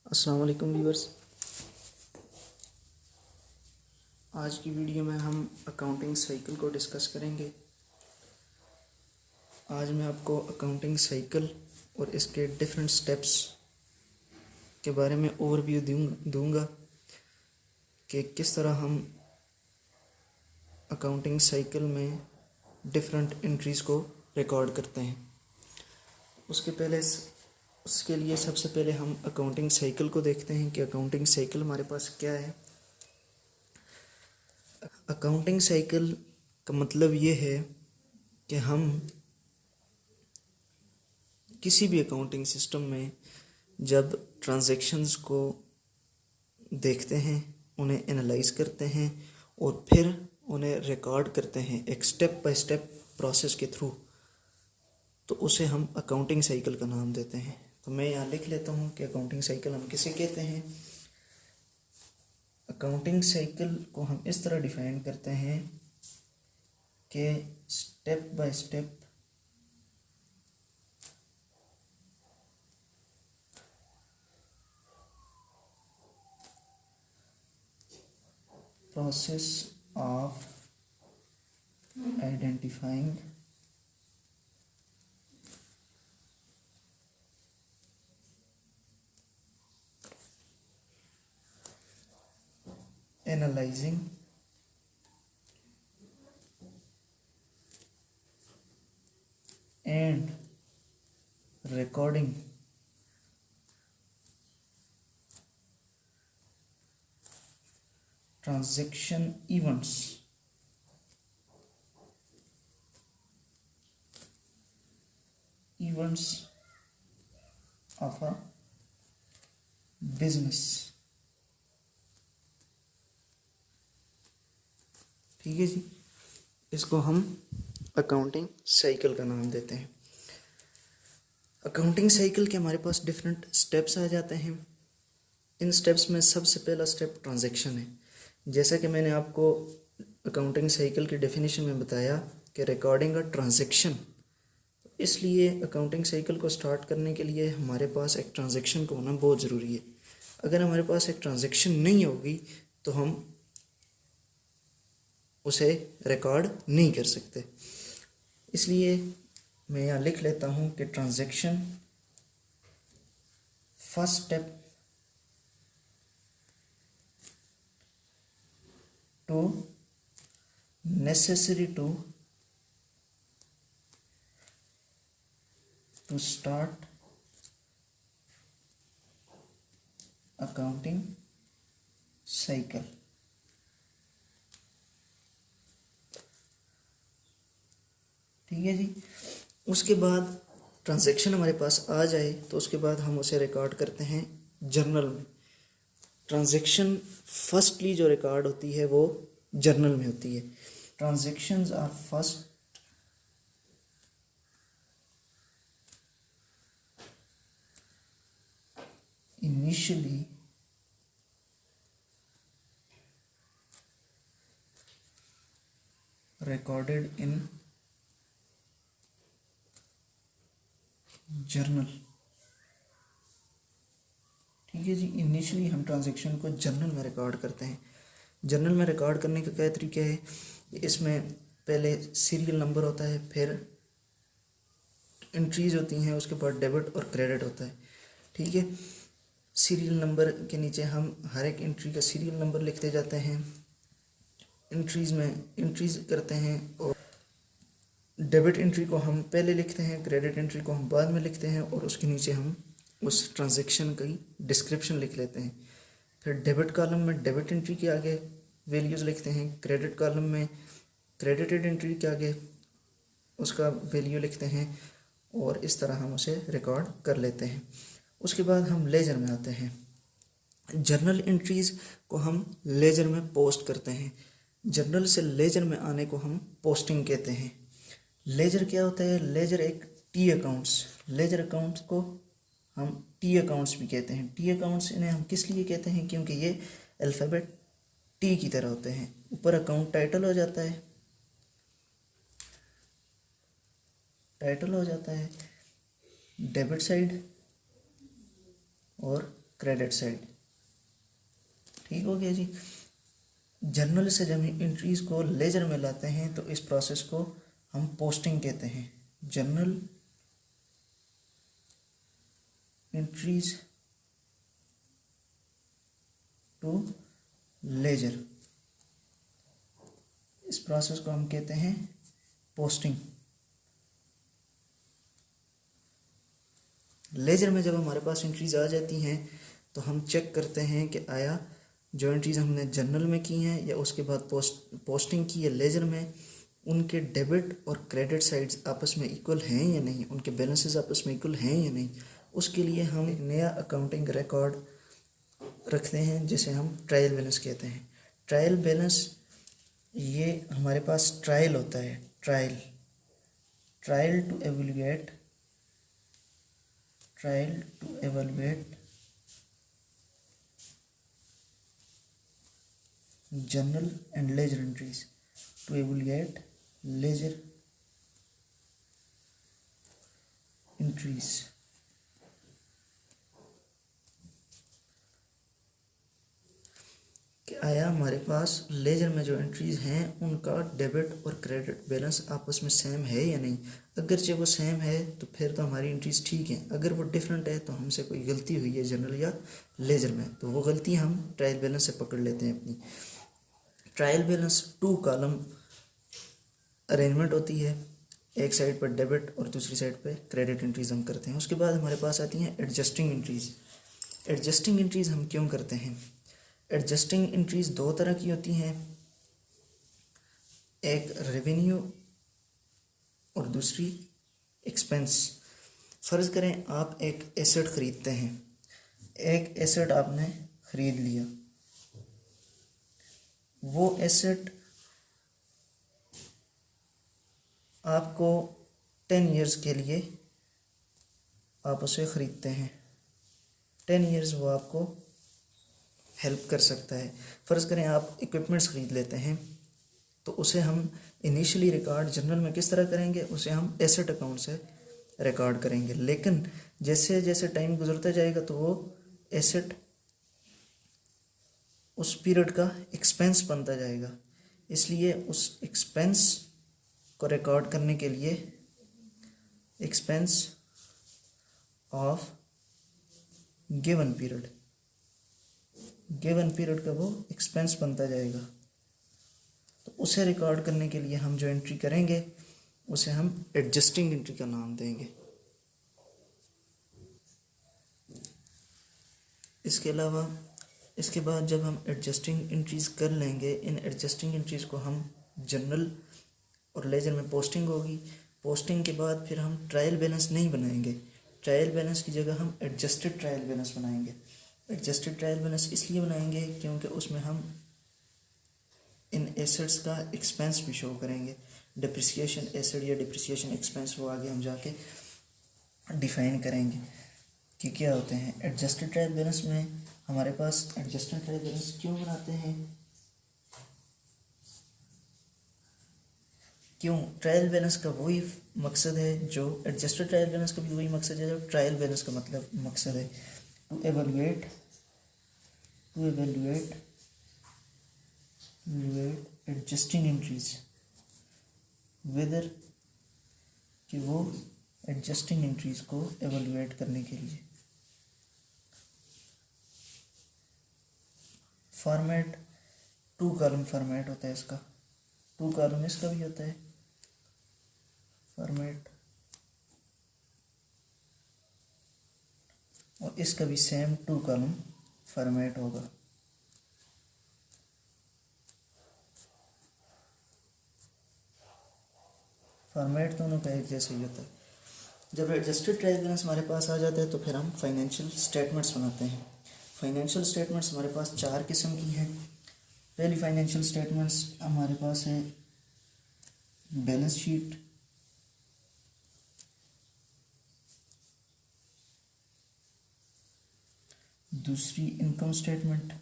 अस्सलाम वालेकुम व्यूअर्स। आज की वीडियो में हम अकाउंटिंग साइकिल को डिस्कस करेंगे। आज मैं आपको अकाउंटिंग साइकिल और इसके डिफरेंट स्टेप्स के बारे में ओवरव्यू दूंगा कि किस तरह हम अकाउंटिंग साइकिल में डिफरेंट एंट्रीज़ को रिकॉर्ड करते हैं। उसके लिए सबसे पहले हम अकाउंटिंग साइकिल को देखते हैं कि अकाउंटिंग साइकिल हमारे पास क्या है। अकाउंटिंग साइकिल का मतलब ये है कि हम किसी भी अकाउंटिंग सिस्टम में जब ट्रांजैक्शंस को देखते हैं, उन्हें एनालाइज करते हैं और फिर उन्हें रिकॉर्ड करते हैं एक स्टेप बाय स्टेप प्रोसेस के थ्रू, तो उसे हम अकाउंटिंग साइकिल का नाम देते हैं। तो मैं यहाँ लिख लेता हूँ कि अकाउंटिंग साइकिल हम किसे कहते हैं। अकाउंटिंग साइकिल को हम इस तरह डिफाइन करते हैं कि step by step process of identifying, analyzing, and recording transaction events of a business। ठीक है जी, इसको हम अकाउंटिंग साइकिल का नाम देते हैं। अकाउंटिंग साइकिल के हमारे पास डिफरेंट स्टेप्स आ जाते हैं। इन स्टेप्स में सबसे पहला स्टेप ट्रांजैक्शन है। जैसा कि मैंने आपको अकाउंटिंग साइकिल की डेफिनेशन में बताया कि रिकॉर्डिंग अ ट्रांजैक्शन, इसलिए अकाउंटिंग साइकिल को स्टार्ट करने के लिए हमारे पास एक ट्रांजैक्शन का होना बहुत ज़रूरी है। अगर हमारे पास एक ट्रांजैक्शन नहीं होगी तो हम उसे रिकॉर्ड नहीं कर सकते। इसलिए मैं यहाँ लिख लेता हूँ कि transaction first step to necessary to start accounting cycle। ठीक है जी, उसके बाद ट्रांजैक्शन हमारे पास आ जाए तो उसके बाद हम उसे रिकॉर्ड करते हैं जर्नल में। ट्रांजैक्शन फर्स्टली जो रिकॉर्ड होती है वो जर्नल में होती है। Transactions are first initially recorded in journal. ठीक है जी, इनिशियली हम ट्रांजैक्शन को जर्नल में रिकॉर्ड करते हैं। जर्नल में रिकॉर्ड करने का क्या तरीका है, इसमें पहले सीरियल नंबर होता है, फिर एंट्रीज होती हैं, उसके बाद डेबिट और क्रेडिट होता है। ठीक है, सीरियल नंबर के नीचे हम हर एक एंट्री का सीरियल नंबर लिखते जाते हैं, एंट्रीज में एंट्रीज करते हैं, और डेबिट एंट्री को हम पहले लिखते हैं, क्रेडिट एंट्री को हम बाद में लिखते हैं, और उसके नीचे हम उस ट्रांजैक्शन की डिस्क्रिप्शन लिख लेते हैं। फिर डेबिट कॉलम में डेबिट एंट्री के आगे वैल्यूज़ लिखते हैं, क्रेडिट कॉलम में क्रेडिटेड एंट्री के आगे उसका वैल्यू लिखते हैं, और इस तरह हम उसे रिकॉर्ड कर लेते हैं। उसके बाद हम लेजर में आते हैं। जर्नल एंट्रीज़ को हम लेजर में पोस्ट करते हैं। जर्नल से लेजर में आने को हम पोस्टिंग कहते हैं। लेजर क्या होता है, लेजर एक टी अकाउंट्स, लेजर अकाउंट्स को हम टी अकाउंट्स भी कहते हैं। टी अकाउंट्स इन्हें हम किस लिए कहते हैं, क्योंकि ये अल्फ़ाबेट टी की तरह होते हैं। ऊपर अकाउंट टाइटल हो जाता है, टाइटल हो जाता है डेबिट साइड और क्रेडिट साइड। ठीक हो गया जी। जर्नल से जब हम एंट्रीज को लेजर में लाते हैं तो इस प्रोसेस को हम पोस्टिंग कहते हैं। जर्नल एंट्रीज टू लेजर, इस प्रोसेस को हम कहते हैं पोस्टिंग। लेजर में जब हमारे पास एंट्रीज आ जाती हैं तो हम चेक करते हैं कि आया जो एंट्रीज हमने जर्नल में की हैं या उसके बाद पोस्टिंग की है लेजर में, उनके डेबिट और क्रेडिट साइड्स आपस में इक्वल हैं या नहीं, उनके बैलेंसेस आपस में इक्वल हैं या नहीं। उसके लिए हम एक नया अकाउंटिंग रिकॉर्ड रखते हैं जिसे हम ट्रायल बैलेंस कहते हैं। ट्रायल बैलेंस, ये हमारे पास ट्रायल होता है, trial to evaluate journal and ledger entries, to evaluate ledger entries। कि आया हमारे पास लेजर में जो एंट्रीज हैं उनका डेबिट और क्रेडिट बैलेंस आपस में सेम है या नहीं। अगर जो वो सेम है तो फिर तो हमारी एंट्रीज ठीक हैं, अगर वो डिफरेंट है तो हमसे कोई गलती हुई है जनरल या लेजर में, तो वो गलती हम ट्रायल बैलेंस से पकड़ लेते हैं अपनी। ट्रायल बैलेंस 2 कॉलम अरेंजमेंट होती है, एक साइड पर डेबिट और दूसरी साइड पर क्रेडिट एंट्रीज हम करते हैं। उसके बाद हमारे पास आती हैं एडजस्टिंग एंट्रीज। एडजस्टिंग एंट्रीज हम क्यों करते हैं? एडजस्टिंग एंट्रीज 2 तरह की होती हैं, एक रेवेन्यू और दूसरी एक्सपेंस। फ़र्ज़ करें आप एक एसेट ख़रीदते हैं, एक एसेट आपने ख़रीद लिया, वो एसेट आपको 10 इयर्स के लिए आप उसे ख़रीदते हैं। 10 इयर्स वो आपको हेल्प कर सकता है। फ़र्ज़ करें आप इक्विपमेंट्स ख़रीद लेते हैं, तो उसे हम इनिशियली रिकॉर्ड जर्नल में किस तरह करेंगे, उसे हम एसेट अकाउंट से रिकॉर्ड करेंगे। लेकिन जैसे जैसे टाइम गुजरता जाएगा तो वो एसेट उस पीरियड का एक्सपेंस बनता जाएगा। इसलिए उस एक्सपेंस को रिकॉर्ड करने के लिए एक्सपेंस ऑफ गिवन पीरियड का वो एक्सपेंस बनता जाएगा। तो उसे रिकॉर्ड करने के लिए हम जो एंट्री करेंगे उसे हम एडजस्टिंग एंट्री का नाम देंगे। इसके अलावा इसके बाद जब हम एडजस्टिंग एंट्रीज़ कर लेंगे, इन एडजस्टिंग एंट्रीज़ को हम जर्नल और लेजर में पोस्टिंग होगी। पोस्टिंग के बाद फिर हम ट्रायल बैलेंस नहीं बनाएंगे, ट्रायल बैलेंस की जगह हम एडजस्टेड ट्रायल बैलेंस बनाएंगे। एडजस्टेड ट्रायल बैलेंस इसलिए बनाएंगे क्योंकि उसमें हम इन एसेट्स का एक्सपेंस भी शो करेंगे। डिप्रिसिएशन एसेट या डिप्रिसिएशन एक्सपेंस वो आगे हम जाके डिफाइन करेंगे कि क्या होते हैं। एडजस्टेड ट्रायल बैलेंस में हमारे पास एडजस्टेड ट्रायल बैलेंस क्यों बनाते हैं, क्यों? ट्रायल बैलेंस का वही मकसद है जो एडजस्टेड ट्रायल बैलेंस का भी वही मकसद है जो ट्रायल बैलेंस का मतलब मकसद है, to evaluate adjusting entries, whether कि वो एडजस्टिंग एंट्रीज को एवेलुएट करने के लिए। फॉर्मेट 2 कॉलम फॉर्मेट होता है इसका, 2 कॉलम इसका भी होता है फॉर्मेट, और इसका भी सेम 2 कॉलम फॉर्मेट होगा। फॉर्मेट दोनों का एक जैसा ही होता है। जब एडजस्टेड ट्रायल बैलेंस हमारे पास आ जाता है तो फिर हम फाइनेंशियल स्टेटमेंट्स बनाते हैं। फाइनेंशियल स्टेटमेंट्स हमारे पास 4 किस्म की हैं। पहली फाइनेंशियल स्टेटमेंट्स हमारे पास है बैलेंस शीट, दूसरी इनकम स्टेटमेंट,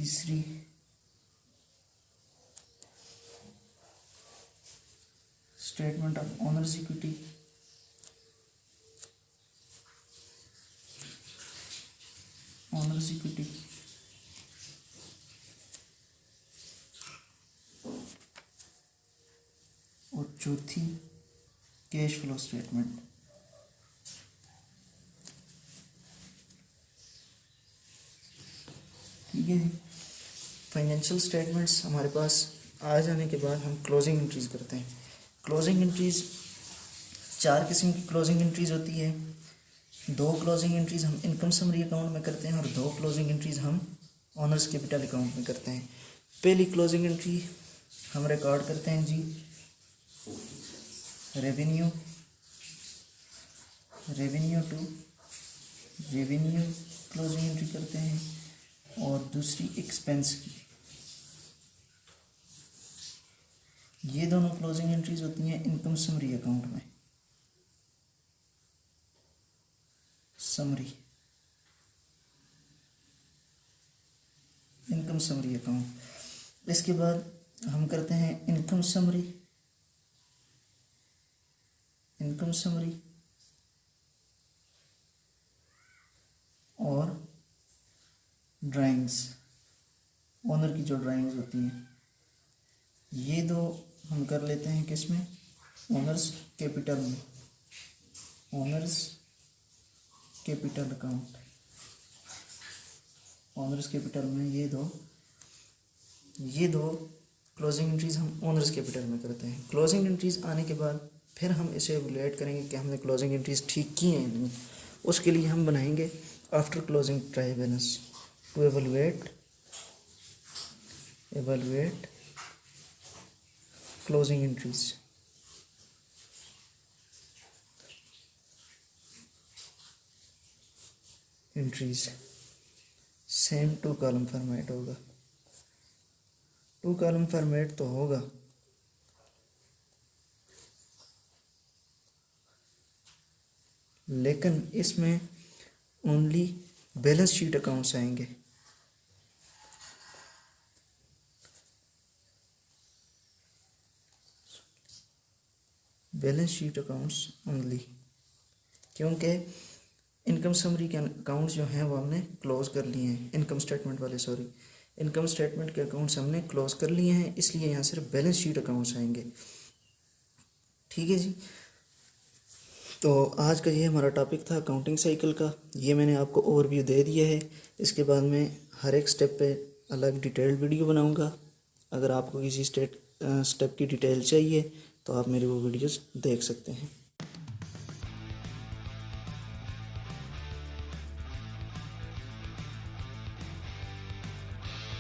तीसरी statement of owners equity, owners equity और चौथी कैश फ्लो स्टेटमेंट। ठीक है जी। फाइनेंशियल स्टेटमेंट्स हमारे पास आ जाने के बाद हम क्लोजिंग एंट्रीज करते हैं। क्लोजिंग एंट्रीज 4 किस्म की क्लोजिंग एंट्रीज होती है। 2 क्लोजिंग एंट्रीज हम इनकम समरी अकाउंट में करते हैं और 2 क्लोजिंग एंट्रीज हम ऑनर्स कैपिटल अकाउंट में करते हैं। पहली क्लोजिंग एंट्री हम रिकॉर्ड करते हैं जी revenue to revenue closing entry करते हैं और दूसरी एक्सपेंस की। ये दोनों क्लोजिंग एंट्रीज होती हैं इनकम समरी अकाउंट में। Summary income summary account. इसके बाद हम करते हैं इनकम समरी और ड्राइंग्स, ओनर की जो ड्राइंग्स होती हैं, ये 2 हम कर लेते हैं किसमें, ओनर्स कैपिटल में, owners capital account. Owners capital में ये दो क्लोजिंग एंट्रीज हम ओनर्स कैपिटल में करते हैं। क्लोजिंग एंट्रीज आने के बाद फिर हम इसे एवलुएट करेंगे कि हमने क्लोजिंग एंट्रीज ठीक की हैं नहीं। उसके लिए हम बनाएंगे after closing trial balance to evaluate closing entries same 2 column format होगा। 2 कॉलम फॉर्मेट तो होगा, लेकिन इसमें ओनली बैलेंस शीट अकाउंट्स आएंगे। बैलेंस शीट अकाउंट्स ओनली, क्योंकि इनकम समरी के अकाउंट्स जो हैं वो हमने क्लोज कर लिए हैं। इनकम स्टेटमेंट के अकाउंट्स हमने क्लोज कर लिए हैं, इसलिए यहाँ सिर्फ बैलेंस शीट अकाउंट्स आएंगे। ठीक है जी। तो आज का ये हमारा टॉपिक था अकाउंटिंग साइकिल का। ये मैंने आपको ओवरव्यू दे दिया है। इसके बाद मैं हर एक स्टेप पे अलग डिटेल्ड वीडियो बनाऊंगा। अगर आपको किसी स्टेप की डिटेल चाहिए तो आप मेरी वो वीडियोस देख सकते हैं।